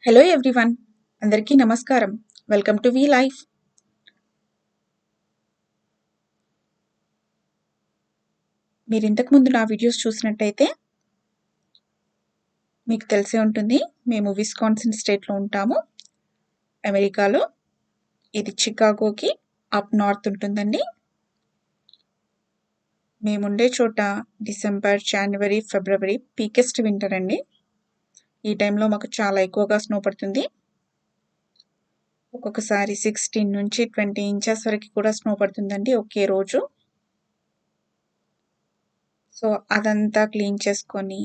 Hello everyone, అందరికీ నమస్కారం. Welcome to V life. మీరు ఇంతకుముందు నా వీడియోస్ చూసినట్టయితే మీకు తెలిసే ఉంటుంది. మేము విస్కాన్సిన్ స్టేట్లో ఉంటాము, అమెరికాలో. ఇది చికాగోకి అప్ నార్త్ ఉంటుందండి. మేముండే చోట డిసెంబర్, జనవరి, ఫిబ్రవరి పీకెస్ట్ వింటర్ అండి. ఈ టైంలో మాకు చాలా ఎక్కువగా స్నో పడుతుంది. ఒక్కొక్కసారి 16 నుంచి 20 ఇంచెస్ వరకు కూడా స్నో పడుతుందండి ఒకే రోజు. సో అదంతా క్లీన్ చేసుకొని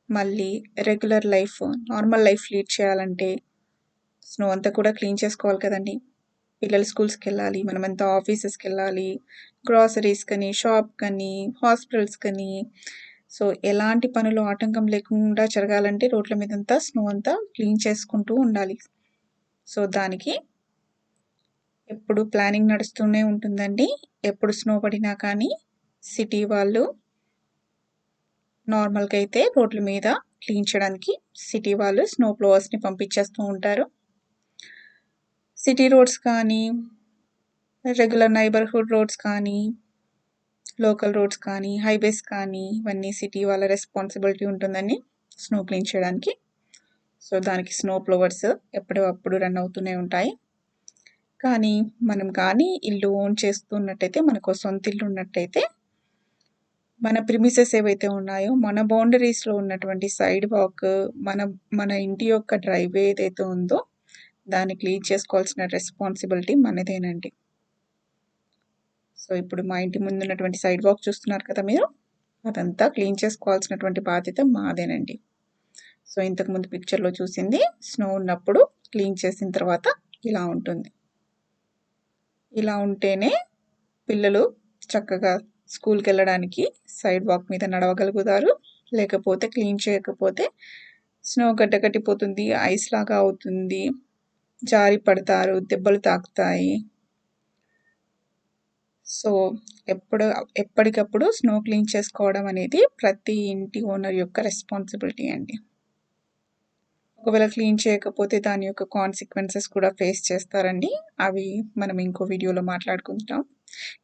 మళ్ళీ regular life, normal life lead చేయాలంటే స్నో అంతా కూడా క్లీన్ చేసుకోవాలి కదండి. పిల్లలు స్కూల్స్కి వెళ్ళాలి, మనమంతా ఆఫీసెస్కి వెళ్ళాలి, గ్రాసరీస్ కానీ, షాప్ కానీ, హాస్పిటల్స్ కానీ. సో ఎలాంటి పనులు ఆటంకం లేకుండా జరగాలంటే రోడ్ల మీదంతా స్నో అంతా క్లీన్ చేసుకుంటూ ఉండాలి. సో దానికి ఎప్పుడు ప్లానింగ్ నడుస్తూనే ఉంటుందండి. ఎప్పుడు స్నో పడినా కానీ సిటీ వాళ్ళు నార్మల్గా అయితే రోడ్ల మీద క్లీన్ చేయడానికి సిటీ వాళ్ళు స్నో ప్లోవర్స్ని పంపించేస్తూ ఉంటారు. సిటీ రోడ్స్ కానీ, రెగ్యులర్ నైబర్హుడ్ రోడ్స్ కానీ, లోకల్ రోడ్స్ కానీ, హైవేస్ కానీ, ఇవన్నీ సిటీ వాళ్ళ రెస్పాన్సిబిలిటీ ఉంటుందని స్నో క్లీన్ చేయడానికి. సో దానికి స్నో ప్లోవర్స్ ఎప్పుడప్పుడు రన్ అవుతూనే ఉంటాయి. కానీ మనం కానీ ఇల్లు ఓన్ చేస్తున్నట్టయితే, మనకు సొంత ఇల్లు ఉన్నట్టయితే, మన ప్రిమిసెస్ ఏవైతే ఉన్నాయో, మన బౌండరీస్లో ఉన్నటువంటి సైడ్ వాక్, మన ఇంటి యొక్క డ్రైవే ఏదైతే ఉందో దాన్ని క్లీన్ చేసుకోవాల్సిన రెస్పాన్సిబిలిటీ మనదేనండి. సో ఇప్పుడు మా ఇంటి ముందు ఉన్నటువంటి సైడ్ వాక్ చూస్తున్నారు కదా మీరు, అదంతా క్లీన్ చేసుకోవాల్సినటువంటి బాధ్యత మాదేనండి. సో ఇంతకుముందు పిక్చర్లో చూసింది స్నో ఉన్నప్పుడు క్లీన్ చేసిన తర్వాత ఇలా ఉంటుంది. ఇలా ఉంటేనే పిల్లలు చక్కగా స్కూల్కి వెళ్ళడానికి సైడ్ వాక్ మీద నడవగలుగుతారు. లేకపోతే క్లీన్ చేయకపోతే స్నో గడ్డ కట్టిపోతుంది, ఐస్ లాగా అవుతుంది, జారి పడతారు, దెబ్బలు తాకుతాయి. సో ఎప్పటికప్పుడు స్నో క్లీన్ చేసుకోవడం అనేది ప్రతి ఇంటి ఓనర్ యొక్క రెస్పాన్సిబిలిటీ అండి. ఒకవేళ క్లీన్ చేయకపోతే దాని యొక్క కాన్సిక్వెన్సెస్ కూడా ఫేస్ చేస్తారండి. అవి మనం ఇంకో వీడియోలో మాట్లాడుకుంటాం.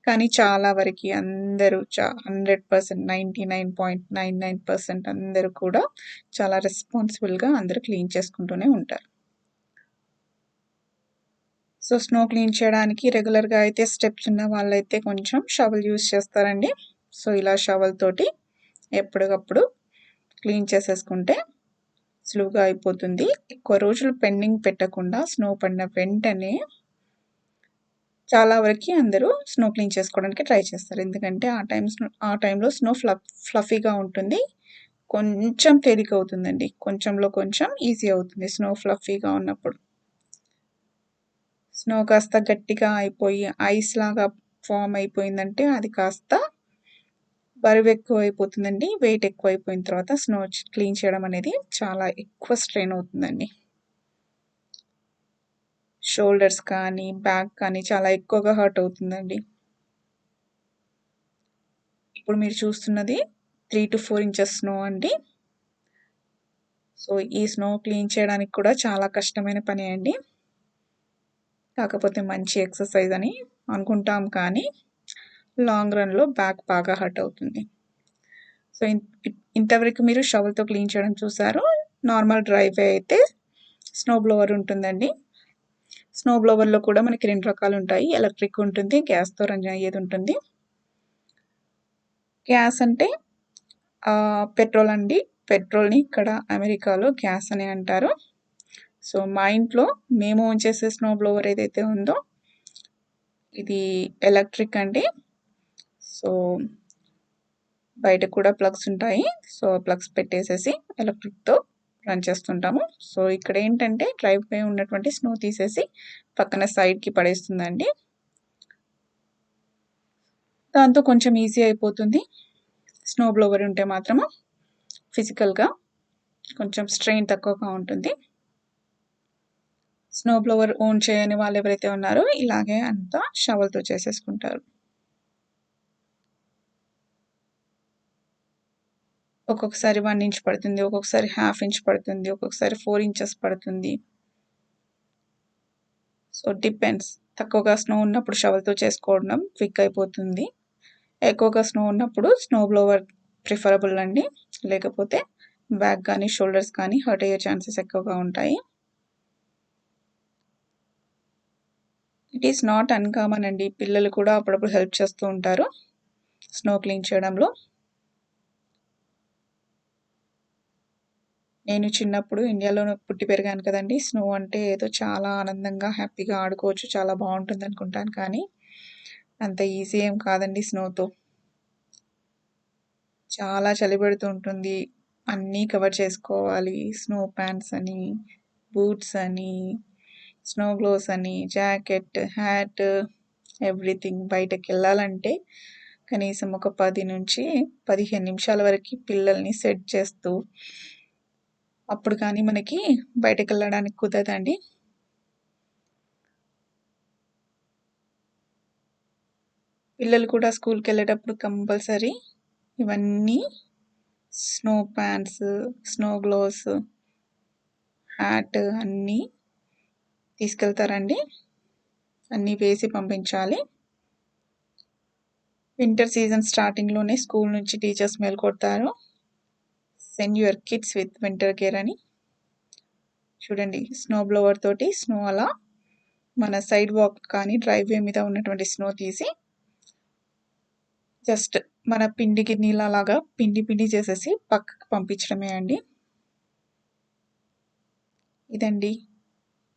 కానీ చాలా వరకు అందరూ 100%, 99.99% అందరూ కూడా చాలా రెస్పాన్సిబుల్గా అందరూ క్లీన్ చేసుకుంటూనే ఉంటారు. సో స్నో క్లీన్ చేయడానికి రెగ్యులర్గా అయితే స్టెప్స్ ఉన్న వాళ్ళైతే కొంచెం షవల్ యూస్ చేస్తారండి. సో ఇలా షవల్ తోటి ఎప్పటికప్పుడు క్లీన్ చేసేసుకుంటే సులువుగా అయిపోతుంది. ఎక్కువ రోజులు పెండింగ్ పెట్టకుండా స్నో పడిన వెంటనే చాలా వరకు అందరూ స్నో క్లీన్ చేసుకోవడానికి ట్రై చేస్తారు. ఎందుకంటే ఆ టైంలో స్నో ఫ్లఫీగా ఉంటుంది, కొంచెం తేలిక అవుతుందండి. కొంచెంలో కొంచెం ఈజీ అవుతుంది స్నో ఫ్లఫీగా ఉన్నప్పుడు. స్నో కాస్త గట్టిగా అయిపోయి ఐస్ లాగా ఫామ్ అయిపోయిందంటే అది కాస్త బరువు ఎక్కువ అయిపోతుందండి. వెయిట్ ఎక్కువ అయిపోయిన తర్వాత స్నో క్లీన్ చేయడం అనేది చాలా ఎక్కువ స్ట్రెయిన్ అవుతుందండి. షోల్డర్స్ కానీ, బ్యాక్ కానీ చాలా ఎక్కువగా హర్ట్ అవుతుందండి. ఇప్పుడు మీరు చూస్తున్నది 3 to 4 ఇంచెస్ స్నో అండి. సో ఈ స్నో క్లీన్ చేయడానికి కూడా చాలా కష్టమైన పని అండి. కాకపోతే మంచి ఎక్సర్సైజ్ అని అనుకుంటాం, కానీ లాంగ్ రన్లో బ్యాక్ బాగా హర్ట్ అవుతుంది. సో ఇంతవరకు మీరు షవల్తో క్లీన్ చేయడం చూసారు. నార్మల్ డ్రైవే అయితే స్నో బ్లోవర్ ఉంటుందండి. స్నో బ్లోవర్లో కూడా మనకి 2 రకాలు ఉంటాయి. ఎలక్ట్రిక్ ఉంటుంది, గ్యాస్తో రన్ అయ్యేది ఉంటుంది. గ్యాస్ అంటే పెట్రోల్ అండి. పెట్రోల్ని ఇక్కడ అమెరికాలో గ్యాస్ అని అంటారు. సో మా ఇంట్లో మేము ఓన్ చేసే స్నో బ్లోవర్ ఏదైతే ఉందో ఇది ఎలక్ట్రిక్ అండి. సో బయట కూడా ప్లగ్స్ ఉంటాయి. సో ప్లగ్స్ పెట్టేసేసి ఎలక్ట్రిక్తో రన్ చేస్తుంటాము. సో ఇక్కడ ఏంటంటే డ్రైవ్ పై ఉన్నటువంటి స్నో తీసేసి పక్కన సైడ్కి పడేస్తుందండి. దాంతో కొంచెం ఈజీ అయిపోతుంది. స్నో బ్లోవర్ ఉంటే మాత్రము ఫిజికల్గా కొంచెం స్ట్రెయిన్ తక్కువగా ఉంటుంది. స్నో బ్లోవర్ ఓన్ చేయని వాళ్ళు ఎవరైతే ఉన్నారో ఇలాగే అంతా షవల్తో చేసేసుకుంటారు. ఒక్కొక్కసారి 1 ఇంచ్ పడుతుంది, ఒక్కొక్కసారి ½ ఇంచ్ పడుతుంది, ఒక్కొక్కసారి 4 ఇంచెస్ పడుతుంది. So depends. తక్కువగా స్నో ఉన్నప్పుడు షవల్‌తో చేసుకోవడం క్విక్ అయిపోతుంది. ఎక్కువగా స్నో ఉన్నప్పుడు స్నో బ్లోవర్ ప్రిఫరబుల్ అండి. లేకపోతే బ్యాక్ కానీ, షోల్డర్స్ కానీ హర్ట్ అయ్యే ఛాన్సెస్ ఎక్కువగా ఉంటాయి. ఇట్ ఈస్ నాట్ అన్‌కామన్ అండి. పిల్లలు కూడా అప్పుడప్పుడు హెల్ప్ చేస్తూ ఉంటారు స్నో క్లీన్ చేయడంలో. నేను చిన్నప్పుడు ఇండియాలోనే పుట్టి పెరిగాను కదండీ! స్నో అంటే ఏదో చాలా ఆనందంగా, హ్యాపీగా ఆడుకోవచ్చు, చాలా బావుంటుందనుకుంటాను. కానీ అంత ఈజీ ఏం కాదండి స్నోతో. చాలా చలి పెడుతూ ఉంటుంది. అన్నీ కవర్ చేసుకోవాలి. స్నో ప్యాంట్స్ అని, బూట్స్ అని, స్నో గ్లోవ్స్ అని, జాకెట్, హ్యాట్, ఎవ్రీథింగ్. బయటకెళ్ళాలంటే కనీసం ఒక 10-15 నిమిషాల వరకి పిల్లల్ని సెట్ చేస్తూ అప్పుడు కానీ మనకి బయటకెళ్ళడానికి కుదరదండి. పిల్లలు కూడా స్కూల్‌కెళ్ళేటప్పుడు కంపల్సరీ ఇవన్నీ snow pants, snow gloves, hat అన్నీ తీసుకెళ్తారండి. అన్నీ వేసి పంపించాలి. వింటర్ సీజన్ స్టార్టింగ్‌లోనే స్కూల్ నుంచి టీచర్స్ మేలుకొడతారు. Send your kids with winter gear అని. చూడండి స్నో బ్లోవర్ తోటి స్నో అలా మన సైడ్ వాక్ కానీ డ్రైవ్‌వే మీద ఉన్నటువంటి స్నో తీసి జస్ట్ మన పిండి గిన్నెలలాగా పిండి చేసేసి పక్కకు పంపించడమే అండి. ఇదండి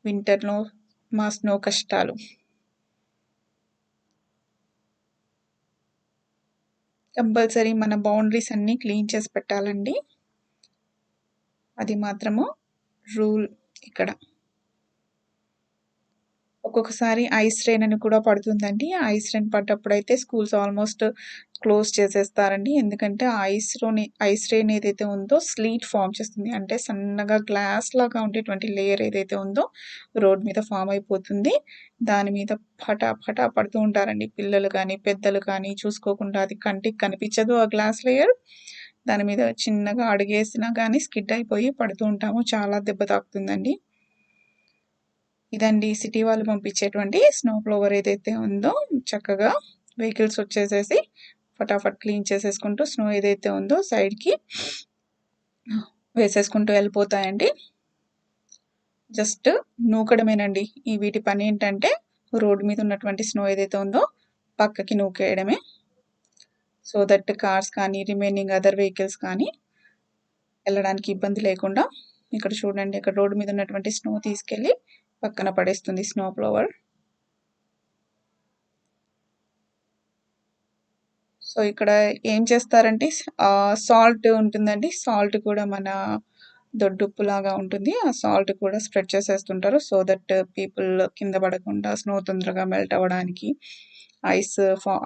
వింటర్‌లో మా స్నో కష్టాలు. కంపల్సరీ మన బౌండరీస్ అన్నీ క్లీన్ చేసి పెట్టాలండి. అది మాత్రము రూల్ ఇక్కడ. ఒక్కొక్కసారి ఐస్ రెయిన్ అని కూడా పడుతుందండి. ఐస్ రెయిన్ పడ్డప్పుడైతే స్కూల్స్ ఆల్మోస్ట్ క్లోజ్ చేసేస్తారండి. ఎందుకంటే ఐస్ రెయిన్ ఏదైతే ఉందో స్లీట్ ఫార్మ్ చేస్తుంది. అంటే సన్నగా గ్లాస్ లాగా ఉండేటువంటి లేయర్ ఏదైతే ఉందో రోడ్ మీద ఫార్మ్ అయిపోతుంది. దాని మీద పటా పడుతూ ఉంటారండి పిల్లలు కానీ, పెద్దలు కానీ చూసుకోకుండా. అది కంటికి కనిపించదు ఆ గ్లాస్ లేయర్. దాని మీద చిన్నగా అడుగేసినా కానీ స్కిడ్ అయిపోయి పడుతూ ఉంటాము. చాలా దెబ్బ తాకుతుందండి. ఇదండి సిటీ వాళ్ళు పంపించేటువంటి స్నో బ్లోవర్ ఏదైతే ఉందో చక్కగా వెహికల్స్ వచ్చేసేసి ఫటాఫట్ క్లీన్ చేసేసుకుంటూ స్నో ఏదైతే ఉందో సైడ్‌కి వేసేసుకుంటూ వెళ్ళిపోతాయండి. జస్ట్ నూకడమేనండి. వీటి పని ఏంటంటే రోడ్ మీద ఉన్నటువంటి స్నో ఏదైతే ఉందో పక్కకి నూకేయడమే. సో దట్ కార్స్ కానీ, రిమైనింగ్ అదర్ వెహికల్స్ కానీ వెళ్ళడానికి ఇబ్బంది లేకుండా. ఇక్కడ చూడండి అక్కడ రోడ్డు మీద ఉన్నటువంటి స్నో తీసుకెళ్ళి పక్కన పడేస్తుంది స్నో బ్లోవర్. సో ఇక్కడ ఏం చేస్తారంటే సాల్ట్ ఉంటుందండి. సాల్ట్ కూడా మన దొడ్డుప్పులాగా ఉంటుంది. ఆ సాల్ట్ కూడా స్ప్రెడ్ చేసేస్తుంటారు. సో దట్ పీపుల్ కింద పడకుండా స్నో తొందరగా మెల్ట్ అవ్వడానికి,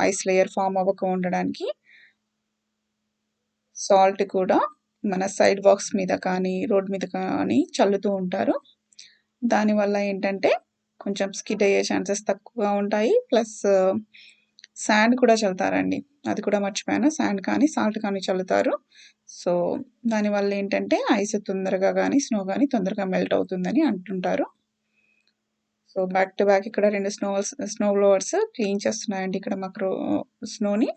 ఐస్ లేయర్ ఫామ్ అవ్వకుండా ఉండడానికి సాల్ట్ కూడా మన సైడ్ వాక్స్ మీద కానీ, రోడ్ మీద కానీ చల్లుతూ ఉంటారు. దానివల్ల ఏంటంటే కొంచెం స్కిడ్ అయ్యే ఛాన్సెస్ తక్కువగా ఉంటాయి. ప్లస్ శాండ్ కూడా చల్లుతారండి. అది కూడా మర్చిపోయాను. శాండ్ కానీ, సాల్ట్ కానీ చల్లుతారు. సో దానివల్ల ఏంటంటే ఐస్ తొందరగా కానీ, స్నో కానీ తొందరగా మెల్ట్ అవుతుందని అంటుంటారు. సో బ్యాక్ టు బ్యాక్ ఇక్కడ 2 స్నో బ్లోవర్స్ క్లీన్ చేస్తున్నాయండి ఇక్కడ మాకు స్నోని.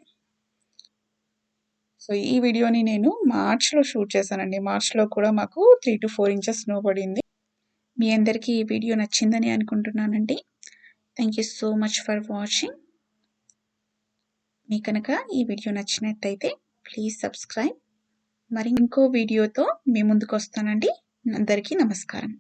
సో ఈ వీడియోని నేను మార్చ్‌లో షూట్ చేశానండి. మార్చ్‌లో కూడా మాకు 3-4 ఇంచెస్ స్నో పడింది. మీ అందరికీ ఈ వీడియో నచ్చిందని అనుకుంటున్నానండి. Thank you so much for watching. మీకు కనుక ఈ వీడియో నచ్చినట్టయితే ప్లీజ్ సబ్స్క్రైబ్. మరి ఇంకో వీడియోతో మీ ముందుకు వస్తానండి. అందరికీ నమస్కారం.